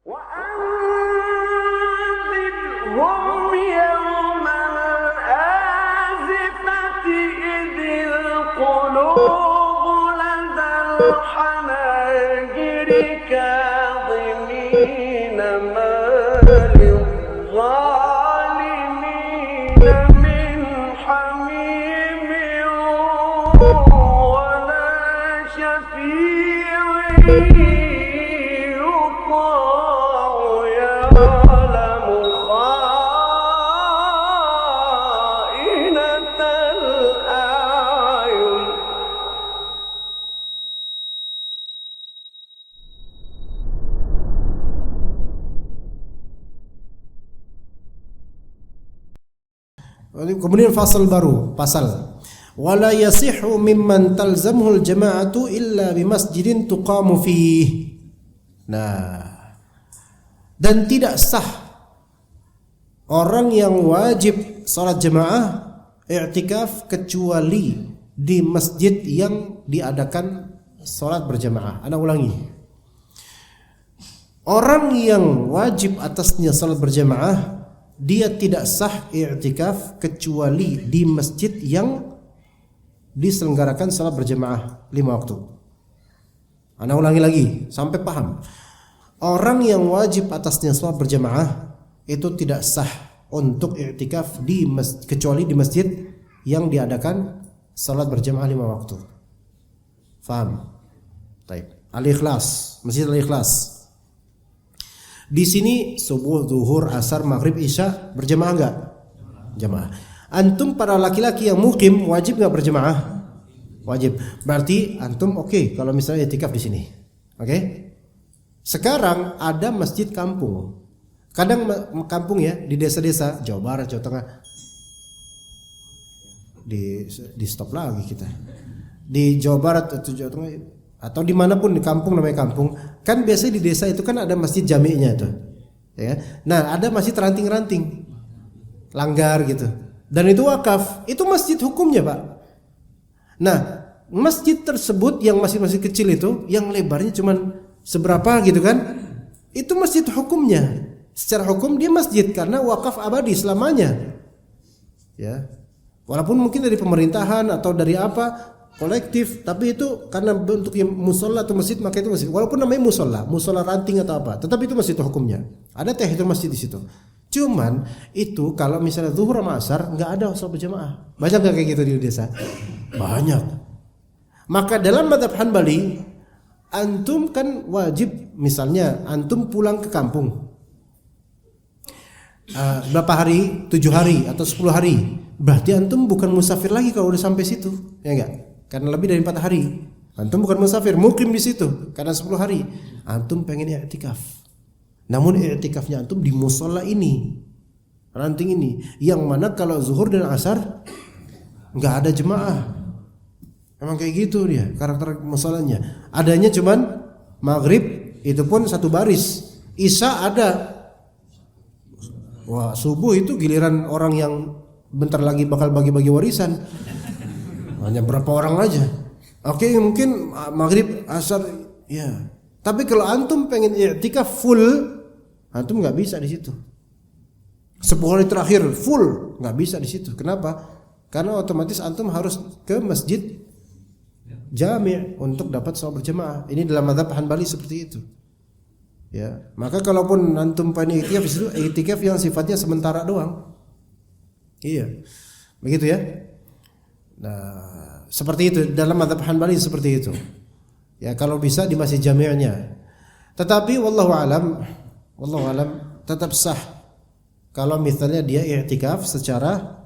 وأنذرهم يوم الآزفة إذ القلوب لدى الحناجر كاظمين ما للظالمين من حميم ولا شفيع يطاع يعلم خائنة الأعين. Kemudian pasal wala yasihhu mimman talzamuhul jama'atu illa bimasjidin tuqamu fih. Nah, dan tidak sah orang yang wajib salat jamaah i'tikaf kecuali di masjid yang diadakan salat berjamaah. Ana ulangi. Orang yang wajib atasnya salat berjamaah dia tidak sah i'tikaf kecuali di masjid yang diselenggarakan salat berjamaah 5 waktu. Ana ulangi lagi sampai paham. Orang yang wajib atasnya salat berjamaah itu tidak sah untuk i'tikaf kecuali di masjid yang diadakan salat berjamaah 5 waktu. Faham? Baik. Al-Ikhlas, Masjid Al-Ikhlas. Di sini subuh, zuhur, asar, maghrib, isya berjamaah enggak? Jamaah. Antum para laki-laki yang mukim wajib enggak berjamaah? Wajib. Berarti antum oke kalau misalnya i'tikaf di sini. Oke? Sekarang ada masjid kampung. Kadang kampung ya di desa-desa Jawa Barat, Jawa Tengah. Di stop lagi kita. Di Jawa Barat atau Jawa Tengah atau dimanapun di kampung, namanya kampung kan biasanya di desa itu kan ada masjid jami'nya tuh ya. Nah ada masjid ranting-ranting langgar gitu dan itu wakaf, itu masjid hukumnya Pak. Nah masjid tersebut yang masih kecil itu yang lebarnya cuman seberapa gitu kan, itu masjid hukumnya. Secara hukum dia masjid karena wakaf abadi selamanya ya, walaupun mungkin dari pemerintahan atau dari apa kolektif, tapi itu karena bentuknya musola atau masjid maka itu masjid. Walaupun namanya musola ranting atau apa, tetapi itu masjid hukumnya. Ada tahiyatul masjid di situ. Cuman itu kalau misalnya zuhur sama asar nggak ada salat berjamaah. Banyak nggak kayak gitu di desa? Banyak. Maka dalam mazhab Hanbali, antum kan wajib misalnya antum pulang ke kampung berapa hari? 7 hari atau 10 hari. Berarti antum bukan musafir lagi kalau udah sampai situ, ya enggak? Karena lebih dari 4 hari. Antum bukan musafir, mukim di situ karena 10 hari. Antum pengen i'tikaf. Namun i'tikafnya antum di musola ini, ranting ini, yang mana kalau zuhur dan asar enggak ada jemaah. Emang kayak gitu dia karakter musolanya. Adanya cuman maghrib itu pun satu baris. Isya ada. Wah, subuh itu giliran orang yang bentar lagi bakal bagi-bagi warisan. Hanya berapa orang aja. Oke, mungkin maghrib, asar, ya. Tapi kalau antum pengen i'tikaf full, antum nggak bisa di situ. 10 hari terakhir full nggak bisa di situ. Kenapa? Karena otomatis antum harus ke masjid jami' untuk dapat salat berjamaah. Ini dalam mazhab Hanbali seperti itu. Ya, maka kalaupun antum pengen i'tikaf di situ, i'tikaf yang sifatnya sementara doang. Iya. Begitu ya? Nah, seperti itu dalam mazhab Hanbali seperti itu. Ya, kalau bisa di masjid jami'nya. Tetapi wallahu alam tetap sah kalau misalnya dia i'tikaf secara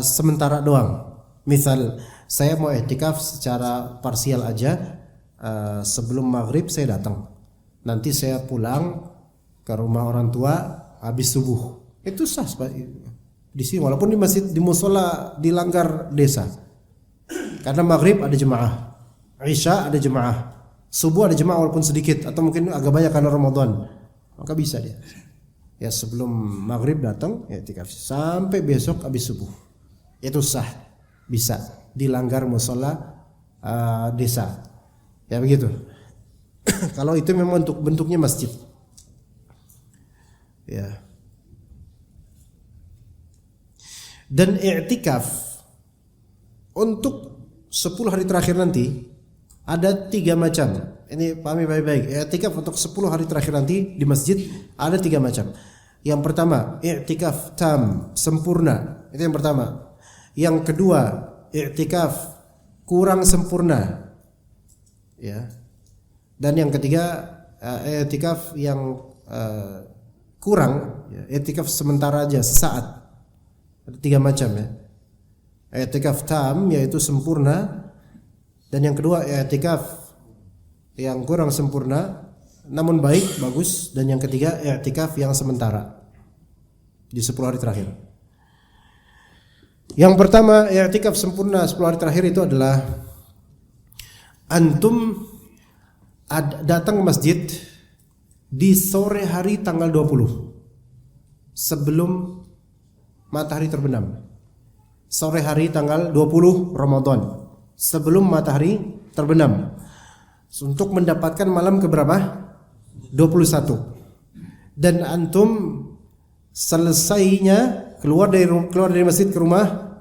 sementara doang. Misal saya mau i'tikaf secara parsial aja, sebelum maghrib saya datang. Nanti saya pulang ke rumah orang tua habis subuh. Itu sah di sini walaupun di masjid, di musola, di langgar desa. Karena maghrib ada jemaah, isya ada jemaah, subuh ada jemaah walaupun sedikit atau mungkin agak banyak karena Ramadan. Maka bisa dia. Ya sebelum maghrib datang ya i'tikaf sampai besok habis subuh. Itu sah. Bisa di langgar musola desa. Ya begitu. Kalau itu memang bentuknya masjid. Ya. Dan i'tikaf untuk 10 hari terakhir nanti ada 3 macam. Ini pahami baik-baik. I'tikaf untuk 10 hari terakhir nanti di masjid ada 3 macam. Yang pertama, i'tikaf tam, sempurna. Itu yang pertama. Yang kedua, i'tikaf kurang sempurna. Ya. Dan yang ketiga, i'tikaf yang kurang, ya, i'tikaf sementara aja, sesaat. Ada 3 macam ya. I'tikaf tam yaitu sempurna, dan yang kedua i'tikaf yang kurang sempurna namun baik, bagus, dan yang ketiga i'tikaf yang sementara di 10 hari terakhir. Yang pertama, i'tikaf sempurna 10 hari terakhir itu adalah antum datang ke masjid di sore hari tanggal 20 sebelum matahari terbenam. Sore hari tanggal 20 Ramadan sebelum matahari terbenam, untuk mendapatkan malam keberapa? 21. Dan antum selesainya keluar dari masjid ke rumah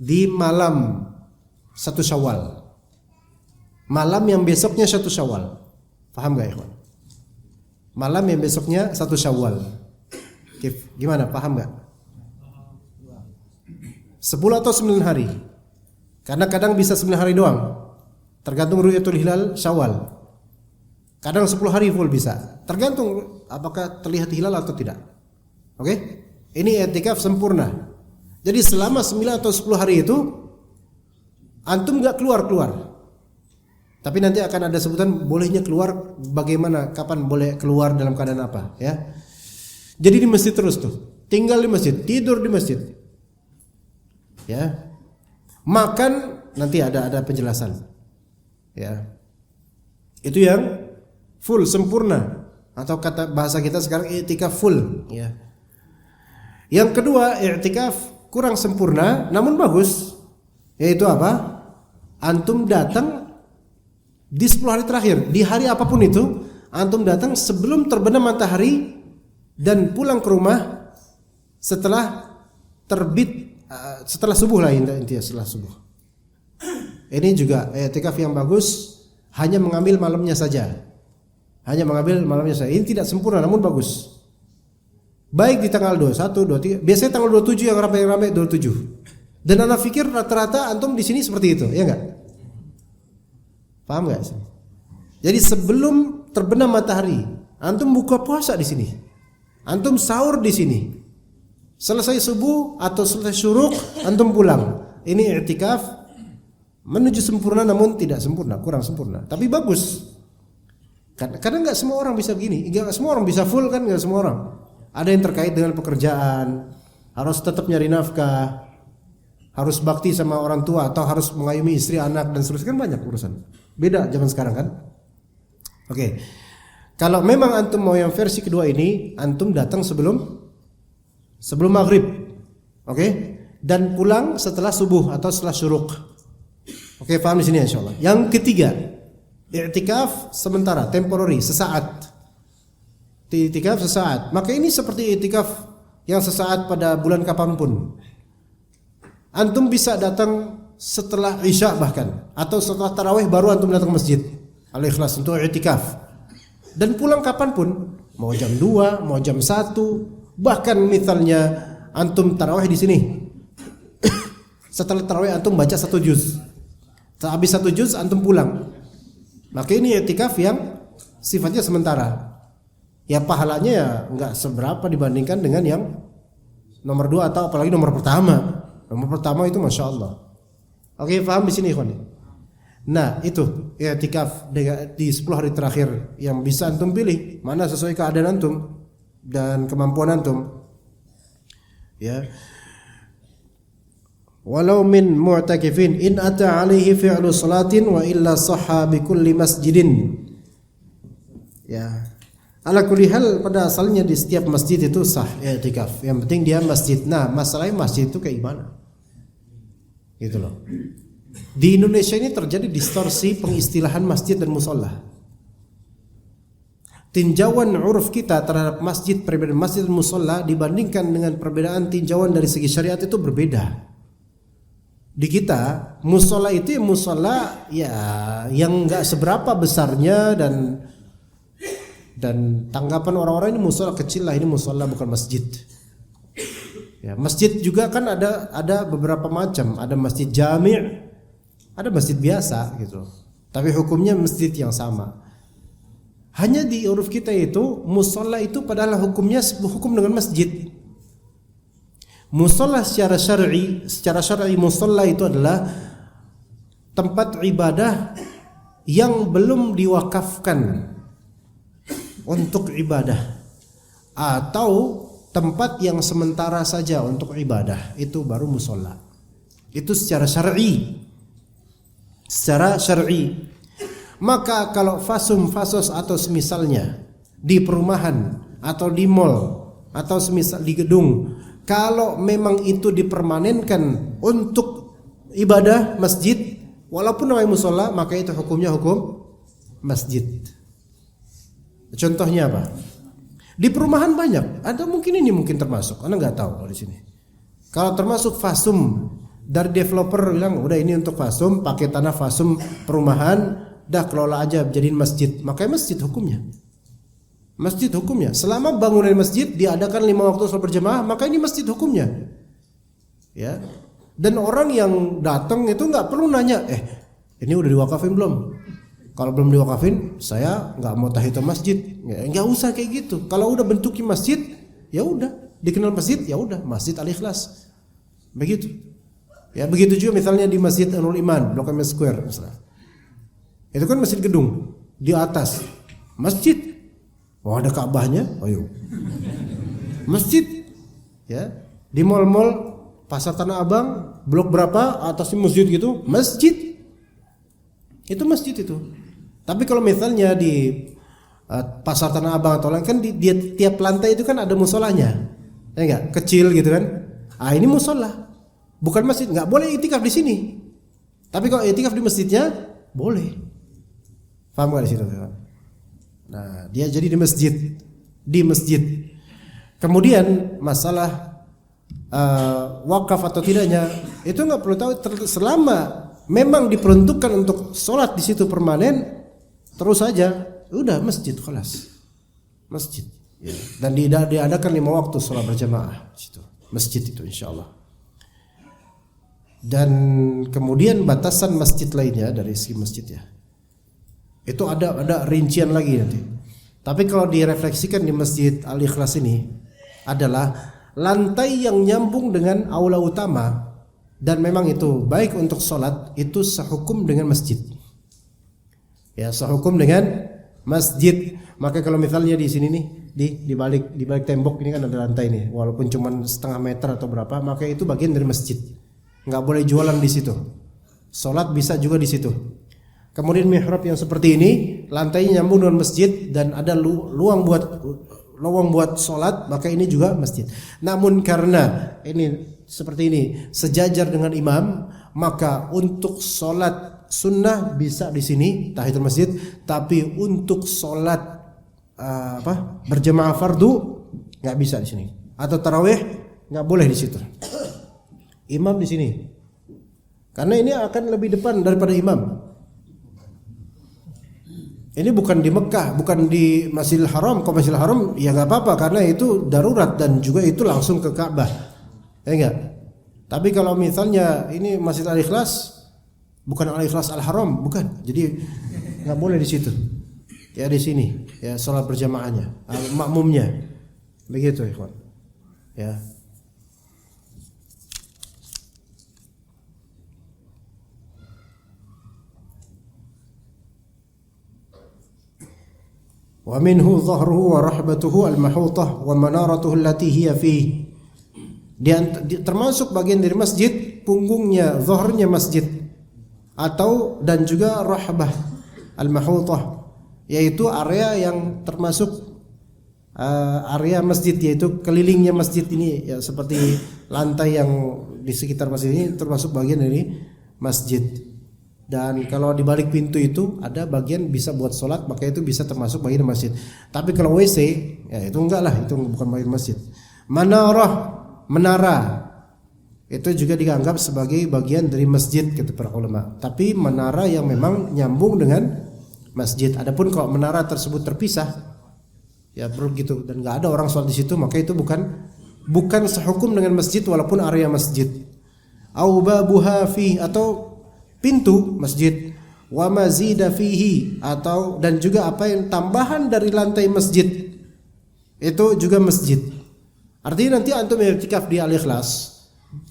di malam 1 Syawal. Malam yang besoknya 1 Syawal. Paham gak ikhwan? Malam yang besoknya 1 Syawal. Gimana? Paham gak? 10 atau 9 hari? Karena kadang bisa 9 hari doang, tergantung ru'yatul hilal Syawal. Kadang 10 hari full bisa, tergantung apakah terlihat hilal atau tidak. Oke? Ini i'tikaf sempurna. Jadi selama 9 atau 10 hari itu antum gak keluar-keluar. Tapi nanti akan ada sebutan bolehnya keluar bagaimana, kapan boleh keluar, dalam keadaan apa, ya. Jadi di masjid terus tuh, tinggal di masjid, tidur di masjid. Ya. Makan nanti ada penjelasan. Ya. Itu yang full sempurna, atau kata bahasa kita sekarang i'tikaf full, ya. Yang kedua, i'tikaf kurang sempurna namun bagus. Yaitu apa? Antum datang di 10 hari terakhir, di hari apapun itu, antum datang sebelum terbenam matahari dan pulang ke rumah setelah terbit, setelah subuh lah intinya, setelah subuh. Ini juga i'tikaf yang bagus, hanya mengambil malamnya saja. Hanya mengambil malamnya saja. Ini tidak sempurna namun bagus. Baik di tanggal 21, 23, biasanya tanggal 27 yang ramai-ramai 27. Dan anak pikir rata-rata antum di sini seperti itu, ya enggak? Paham enggak? Jadi sebelum terbenam matahari, antum buka puasa di sini. Antum sahur di sini. Selesai subuh atau selesai syuruk, antum pulang. Ini i'tikaf menuju sempurna namun tidak sempurna, kurang sempurna. Tapi bagus. Kadang enggak semua orang bisa begini, enggak semua orang bisa full kan, enggak semua orang. Ada yang terkait dengan pekerjaan, harus tetap nyari nafkah, harus bakti sama orang tua, atau harus mengayomi istri, anak, dan seterusnya, kan banyak urusan. Beda zaman sekarang kan. Oke. Kalau memang antum mau yang versi kedua ini, antum datang sebelum maghrib. Oke? Dan pulang setelah subuh atau setelah syuruk. Oke, paham di sini insyaallah. Yang ketiga, i'tikaf sementara, temporary, sesaat. I'tikaf sesaat. Maka ini seperti i'tikaf yang sesaat pada bulan kapanpun. Antum bisa datang setelah isya bahkan, atau setelah tarawih baru antum datang ke masjid. Al-Ikhlas untuk i'tikaf. Dan pulang kapanpun, mau jam 2, mau jam 1, bahkan misalnya antum tarawih di sini. Setelah tarawih antum baca 1 juz. Habis 1 juz antum pulang. Maka ini i'tikaf yang sifatnya sementara. Ya pahalanya ya enggak seberapa dibandingkan dengan yang nomor 2 atau apalagi nomor pertama. Nomor pertama itu Masya Allah. Oke, paham di sini ikhwan. Nah, itu i'tikaf di 10 hari terakhir yang bisa antum pilih, mana sesuai keadaan antum dan kemampuan antum. Ya. Walau min mu'takifin in ata alaihi fi'lu salatin wa illa sahha bi kulli masjidin. Ya. Ala kulli hal pada asalnya di setiap masjid itu sah i'tikaf. Yang penting dia masjid. Nah, masalahnya masjid itu kayak gimana? Gitu loh. Di Indonesia ini terjadi distorsi pengistilahan masjid dan musola. tinjauan uruf kita terhadap masjid, perbedaan masjid dan musola dibandingkan dengan perbedaan tinjauan dari segi syariat itu berbeda. Di kita musola itu musola ya yang nggak seberapa besarnya, dan tanggapan orang-orang ini musola kecil lah, ini musola bukan masjid. Ya, masjid juga kan ada beberapa macam, ada masjid jami', ada masjid biasa gitu. Tapi hukumnya masjid yang sama. Hanya di uruf kita itu musola itu padahal hukumnya hukum dengan masjid. Musola secara syar'i musola itu adalah tempat ibadah yang belum diwakafkan untuk ibadah, atau tempat yang sementara saja untuk ibadah, itu baru musola. Itu secara syar'i. Maka kalau fasos atau semisalnya di perumahan atau di mall atau semisal di gedung, kalau memang itu dipermanenkan untuk ibadah masjid walaupun namanya musola, maka itu hukumnya hukum masjid. Contohnya apa? Di perumahan banyak, ada mungkin ini mungkin termasuk, Anda nggak tahu di sini. Kalau termasuk fasum dari developer bilang udah ini untuk fasum, pakai tanah fasum perumahan, dah kelola aja jadiin masjid, makanya masjid hukumnya. Masjid hukumnya selama bangunan masjid diadakan 5 waktu sholat berjamaah, maka ini masjid hukumnya. Ya. Dan orang yang datang itu nggak perlu nanya, ini udah diwakafin belum? Kalau belum diwakafin, saya nggak mau tahiyatul masjid. Nggak usah kayak gitu. Kalau udah bentuknya masjid, ya udah dikenal masjid, ya udah Masjid Al-Ikhlas. Begitu. Ya begitu juga misalnya di Masjid Nurul Iman, Blok M Square misalnya. Itu kan masjid gedung di atas masjid. Oh ada Ka'bahnya, ayo. Masjid, ya di mall-mall Pasar Tanah Abang, blok berapa atasnya masjid gitu, masjid. Itu masjid itu. Tapi kalau misalnya di Pasar Tanah Abang atau lain kan di tiap lantai itu kan ada musolanya, ya enggak? Kecil gitu kan. Ini musola, bukan masjid. Nggak boleh itikaf di sini. Tapi kalau itikaf di masjidnya boleh. Paham nggak di situ? Nah, dia jadi di masjid. Kemudian masalah wakaf atau tidaknya itu nggak perlu tahu, selama memang diperuntukkan untuk sholat di situ permanen, terus saja udah masjid kelas masjid. Ya. Dan diadakan 5 waktu sholat berjamaah di situ masjid itu insyaallah. Dan kemudian batasan masjid lainnya dari segi masjid ya, itu ada rincian lagi nanti. Tapi kalau direfleksikan di Masjid Al-Ikhlas ini adalah lantai yang nyambung dengan aula utama, dan memang itu baik untuk sholat, itu sehukum dengan masjid. Ya, sehukum dengan masjid. Maka kalau misalnya di sini nih, di balik tembok ini kan ada lantai nih, walaupun cuma setengah meter atau berapa, maka itu bagian dari masjid. Nggak boleh jualan di situ. Sholat bisa juga di situ. Kemudian mihrab yang seperti ini, lantainya nyambung dengan masjid dan ada lowong buat sholat, maka ini juga masjid. Namun karena ini seperti ini sejajar dengan imam, maka untuk sholat sunnah bisa di sini tahiyatul masjid, tapi untuk sholat berjamaah fardu nggak bisa di sini, atau tarawih nggak boleh di situ. Imam di sini, karena ini akan lebih depan daripada imam. Ini bukan di Mekah, bukan di Masjidil Haram. Kalau Masjidil Haram ya nggak apa-apa karena itu darurat dan juga itu langsung ke Ka'bah, ya enggak. Tapi kalau misalnya ini Masjid Al-Ikhlas, bukan Al-Ikhlas Al-Haram, bukan. Jadi nggak boleh di situ. Ya di sini, ya sholat berjamaahnya, makmumnya, begitu ikhwan. Ya. Wa minhu dhahruhu wa rahbatuhu al-mahutah wa manaratuhu allati hiya fihi. Termasuk bagian dari masjid punggungnya, zahrnya masjid, atau dan juga rahbah al-mahutah, yaitu area yang termasuk area masjid, yaitu kelilingnya masjid ini ya, seperti lantai yang di sekitar masjid ini termasuk bagian dari masjid. Dan kalau di balik pintu itu ada bagian bisa buat sholat, maka itu bisa termasuk bagian masjid. Tapi kalau WC, ya itu enggak lah, itu bukan bagian masjid. Menara, itu juga dianggap sebagai bagian dari masjid kata para ulama. Tapi menara yang memang nyambung dengan masjid. Adapun kalau menara tersebut terpisah, ya begitu dan nggak ada orang sholat di situ, maka itu bukan sehukum dengan masjid walaupun area masjid. Au babuha fi, atau pintu masjid, wa mazida fihi, atau dan juga apa yang tambahan dari lantai masjid itu juga masjid. Artinya nanti antum i'tikaf di Al-Ikhlas,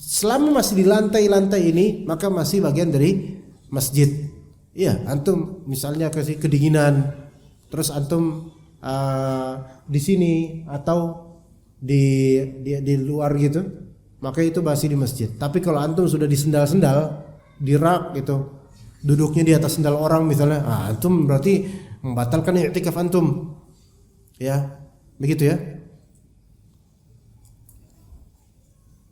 selama masih di lantai-lantai ini maka masih bagian dari masjid. Iya, antum misalnya kasih kedinginan, terus antum di sini atau di luar gitu, maka itu masih di masjid. Tapi kalau antum sudah di sendal-sendal, di rak gitu, duduknya di atas sendal orang misalnya, antum berarti membatalkan i'tikaf antum. Ya, begitu ya.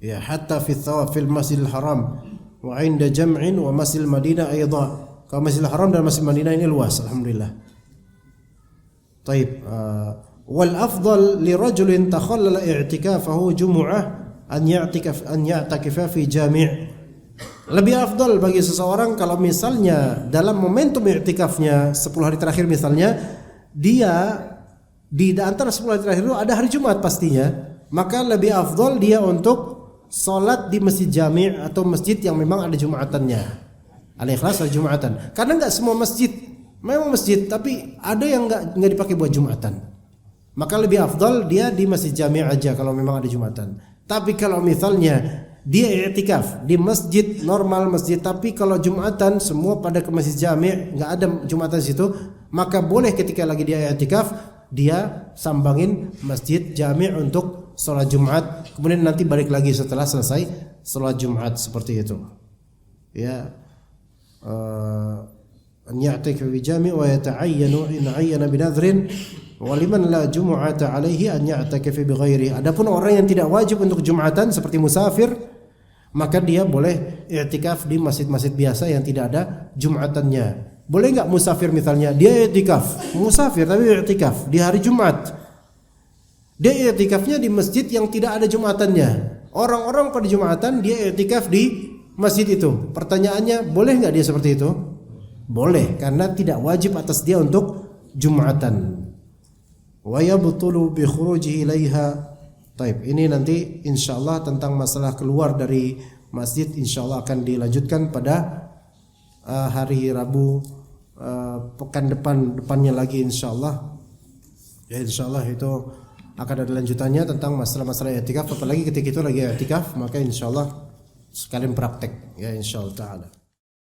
Ya, hatta fi thawafil Masjidil Haram wa 'inda jam'in wa Masjidil Madinah aidan. Kalau Masjidil Haram dan Masjid Madinah ini luas, alhamdulillah. Taib. Wal afdal li rajulin takhallala i'tikafahu jumu'ah an ya'takifa fi jami'. Lebih afdal bagi seseorang kalau misalnya dalam momentum i'tikafnya 10 hari terakhir misalnya, dia di antara 10 hari terakhir itu ada hari Jumat pastinya, maka lebih afdal dia untuk salat di masjid jami' atau masjid yang memang ada Jumatannya. Al-Ikhlas ada Jumatan. Karena enggak semua masjid memang masjid, tapi ada yang enggak dipakai buat Jumatan. Maka lebih afdal dia di masjid jami' aja kalau memang ada Jumatan. Tapi kalau misalnya dia i'tikaf di masjid normal masjid, tapi kalau Jumatan semua pada ke masjid jami', enggak ada Jumatan di situ, maka boleh ketika lagi dia i'tikaf dia sambangin masjid jami' untuk salat Jumat, kemudian nanti balik lagi setelah selesai salat Jumat seperti itu. Ya, an ya'tikaf fi jami' wa yata'ayyanu in 'ayyana bi nadhrin wa liman la jumu'ata 'alaihi an ya'takif bi ghairi. Adapun orang yang tidak wajib untuk Jumatan seperti musafir, maka dia boleh i'tikaf di masjid-masjid biasa yang tidak ada Jumatannya. Boleh enggak musafir misalnya dia i'tikaf, musafir tapi i'tikaf di hari Jumat. Dia i'tikafnya di masjid yang tidak ada Jumatannya. Orang-orang pada Jumatan dia i'tikaf di masjid itu. Pertanyaannya, boleh enggak dia seperti itu? Boleh, karena tidak wajib atas dia untuk Jumatan. Wa yabtulu bi khurujihi ilaiha. Taib, ini nanti insyaallah tentang masalah keluar dari masjid insyaallah akan dilanjutkan pada hari Rabu pekan depannya lagi insyaallah. Ya insyaallah itu akan ada lanjutannya tentang masalah-masalah i'tikaf, apalagi ketika itu lagi i'tikaf maka insyaallah sekalian praktek ya insyaallah taala.